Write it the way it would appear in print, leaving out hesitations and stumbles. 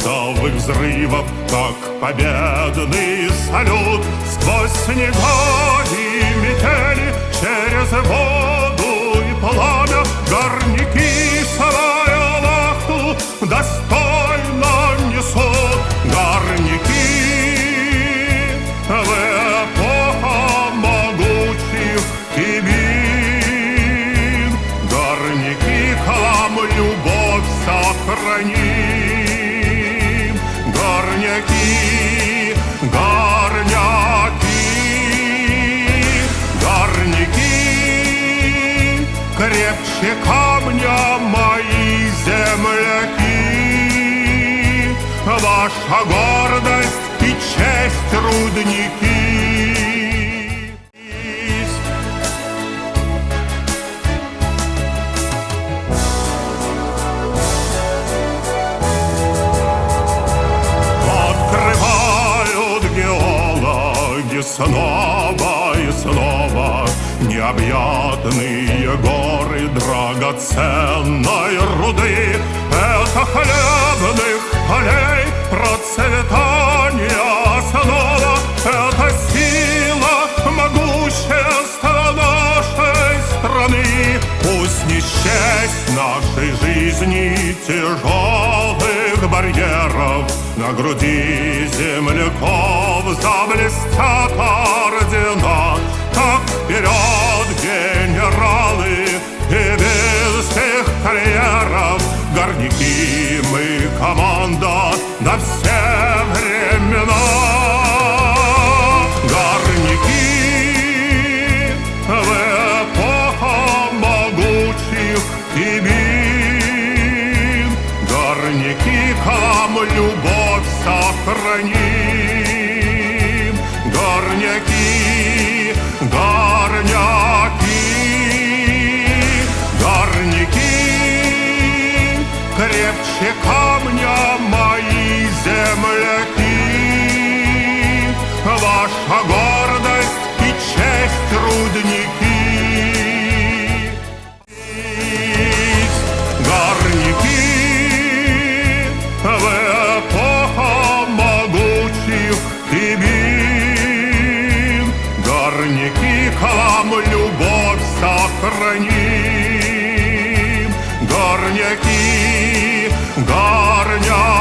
массовых взрывов, как победный салют. Сквозь снега и метели, через воду и пламя горняки, совая вахту, достойно несут. Горняки в эпоху могучих имен, горняки к вам любовь сохраним. Горняки, горняки, горняки, крепче камня мои земляки. Ваша гордость и честь рудники. Открывают геологи снова и снова необъятные горы драгоценной руды. Это хлебных полей процветания основа. Это сила могущества нашей страны. Пусть не счесть нашей жизни тяжелых барьеров, на груди земляков заблестят ордена. Так вперед, генералы, и без всех карьеров. Горняки, мы команда на все времена. Горняки в эпоху могучих имен, горняки к вам любовь сохраним. Горняки, горняки, горняки, крепче камня мои земляки. Ваша гордость и честь рудники. Горняки в эпоху могучих имен, горняки к вам любовь сохраним. Горняки, горняки,